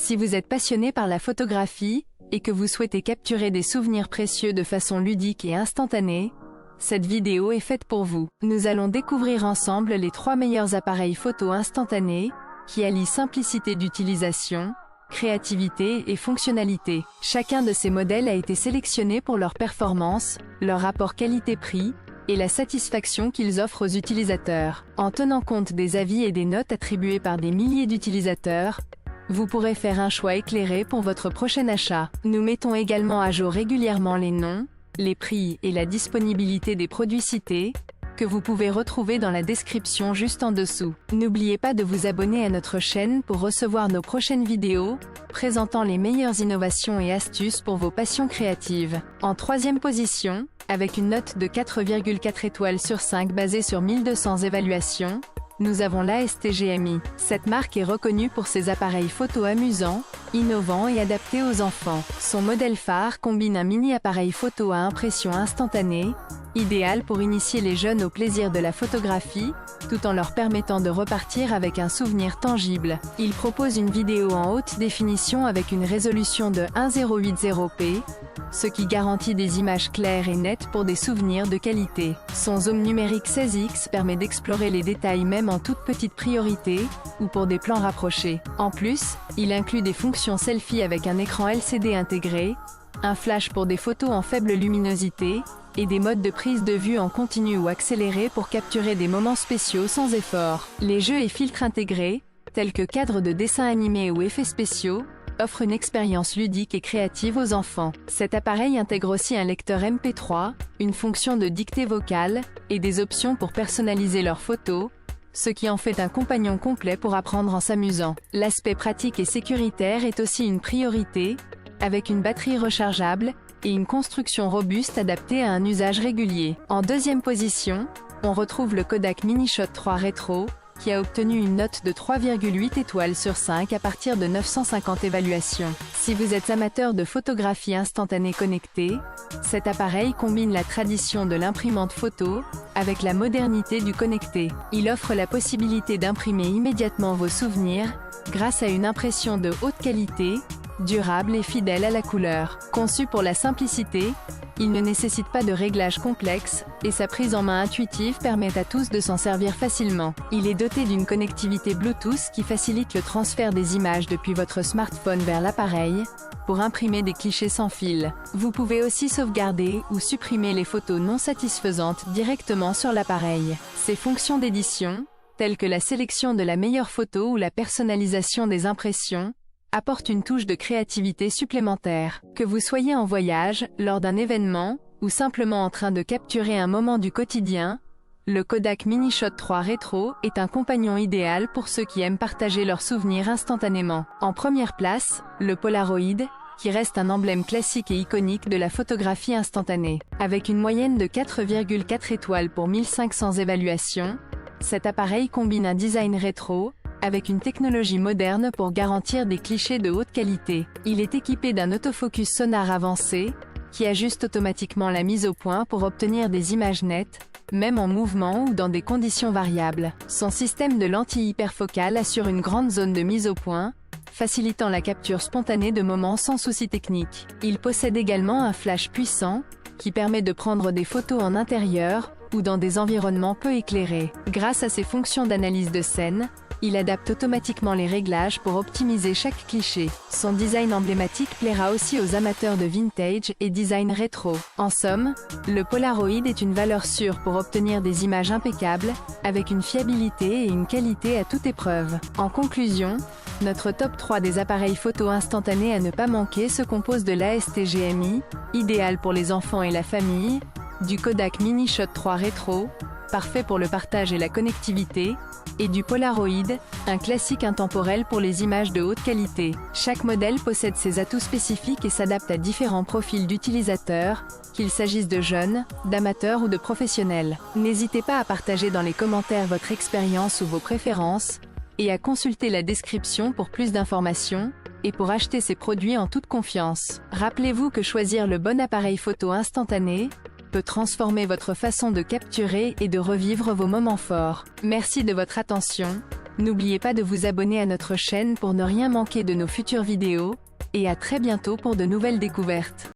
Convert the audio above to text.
Si vous êtes passionné par la photographie, et que vous souhaitez capturer des souvenirs précieux de façon ludique et instantanée, cette vidéo est faite pour vous. Nous allons découvrir ensemble les 3 meilleurs appareils photo instantanés, qui allient simplicité d'utilisation, créativité et fonctionnalité. Chacun de ces modèles a été sélectionné pour leur performance, leur rapport qualité-prix, et la satisfaction qu'ils offrent aux utilisateurs. En tenant compte des avis et des notes attribuées par des milliers d'utilisateurs, vous pourrez faire un choix éclairé pour votre prochain achat. Nous mettons également à jour régulièrement les noms, les prix et la disponibilité des produits cités, que vous pouvez retrouver dans la description juste en dessous. N'oubliez pas de vous abonner à notre chaîne pour recevoir nos prochaines vidéos, présentant les meilleures innovations et astuces pour vos passions créatives. En 3e position, avec une note de 4,4 étoiles sur 5 basée sur 1200 évaluations, nous avons l'ASTGMI. Cette marque est reconnue pour ses appareils photo amusants, innovants et adaptés aux enfants. Son modèle phare combine un mini appareil photo à impression instantanée, idéal pour initier les jeunes au plaisir de la photographie, tout en leur permettant de repartir avec un souvenir tangible. Il propose une vidéo en haute définition avec une résolution de 1080p, ce qui garantit des images claires et nettes pour des souvenirs de qualité. Son zoom numérique 16x permet d'explorer les détails même en toute petite priorité, ou pour des plans rapprochés. En plus, il inclut des fonctions selfie avec un écran LCD intégré, un flash pour des photos en faible luminosité, et des modes de prise de vue en continu ou accéléré pour capturer des moments spéciaux sans effort. Les jeux et filtres intégrés, tels que cadres de dessins animés ou effets spéciaux, offrent une expérience ludique et créative aux enfants. Cet appareil intègre aussi un lecteur MP3, une fonction de dictée vocale, et des options pour personnaliser leurs photos, ce qui en fait un compagnon complet pour apprendre en s'amusant. L'aspect pratique et sécuritaire est aussi une priorité, avec une batterie rechargeable, et une construction robuste adaptée à un usage régulier. En 2e position, on retrouve le Kodak Mini-Shot 3 Retro, qui a obtenu une note de 3,8 étoiles sur 5 à partir de 950 évaluations. Si vous êtes amateur de photographie instantanée connectée, cet appareil combine la tradition de l'imprimante photo, avec la modernité du connecté. Il offre la possibilité d'imprimer immédiatement vos souvenirs, grâce à une impression de haute qualité, durable et fidèle à la couleur. Conçu pour la simplicité, il ne nécessite pas de réglages complexes, et sa prise en main intuitive permet à tous de s'en servir facilement. Il est doté d'une connectivité Bluetooth qui facilite le transfert des images depuis votre smartphone vers l'appareil, pour imprimer des clichés sans fil. Vous pouvez aussi sauvegarder ou supprimer les photos non satisfaisantes directement sur l'appareil. Ses fonctions d'édition, telles que la sélection de la meilleure photo ou la personnalisation des impressions, apporte une touche de créativité supplémentaire. Que vous soyez en voyage, lors d'un événement, ou simplement en train de capturer un moment du quotidien, le Kodak Mini-Shot 3 Retro est un compagnon idéal pour ceux qui aiment partager leurs souvenirs instantanément. En première place, le Polaroid, qui reste un emblème classique et iconique de la photographie instantanée. Avec une moyenne de 4,4 étoiles pour 1500 évaluations, cet appareil combine un design rétro, avec une technologie moderne pour garantir des clichés de haute qualité. Il est équipé d'un autofocus sonar avancé, qui ajuste automatiquement la mise au point pour obtenir des images nettes, même en mouvement ou dans des conditions variables. Son système de lentilles hyperfocales assure une grande zone de mise au point, facilitant la capture spontanée de moments sans souci technique. Il possède également un flash puissant, qui permet de prendre des photos en intérieur, ou dans des environnements peu éclairés. Grâce à ses fonctions d'analyse de scène, il adapte automatiquement les réglages pour optimiser chaque cliché. Son design emblématique plaira aussi aux amateurs de vintage et design rétro. En somme, le Polaroid est une valeur sûre pour obtenir des images impeccables, avec une fiabilité et une qualité à toute épreuve. En conclusion, notre top 3 des appareils photo instantanés à ne pas manquer se compose de l'ASTGMI, idéal pour les enfants et la famille, du Kodak Mini-Shot 3 Retro, parfait pour le partage et la connectivité, et du Polaroid, un classique intemporel pour les images de haute qualité. Chaque modèle possède ses atouts spécifiques et s'adapte à différents profils d'utilisateurs, qu'il s'agisse de jeunes, d'amateurs ou de professionnels. N'hésitez pas à partager dans les commentaires votre expérience ou vos préférences, et à consulter la description pour plus d'informations, et pour acheter ces produits en toute confiance. Rappelez-vous que choisir le bon appareil photo instantané peut transformer votre façon de capturer et de revivre vos moments forts. Merci de votre attention. N'oubliez pas de vous abonner à notre chaîne pour ne rien manquer de nos futures vidéos, et à très bientôt pour de nouvelles découvertes.